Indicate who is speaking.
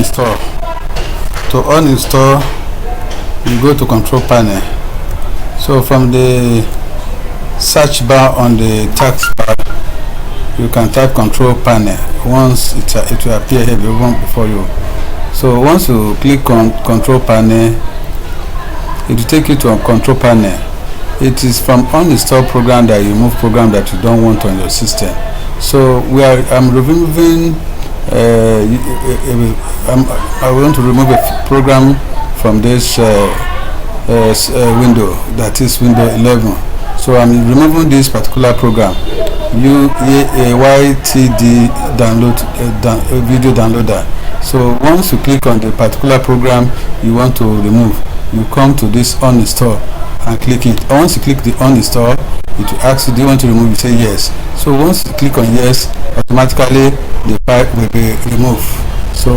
Speaker 1: uninstall. To uninstall, you go to control panel. So from the search bar on the taskbar, you can type control panel. Once it will appear here before you. So once you click on control panel, it will take you to a control panel. It is from uninstall program that you remove program that you don't want on your system. So I'm removing I want to remove a program from this window, that is window 11. So I'm removing this particular program, YTD video downloader. So once you click on the particular program you want to remove, you come to this uninstall and click it. Once you click the uninstall, it will ask you, do you want to remove? You say yes. So once you click on yes, automatically the file will be removed. So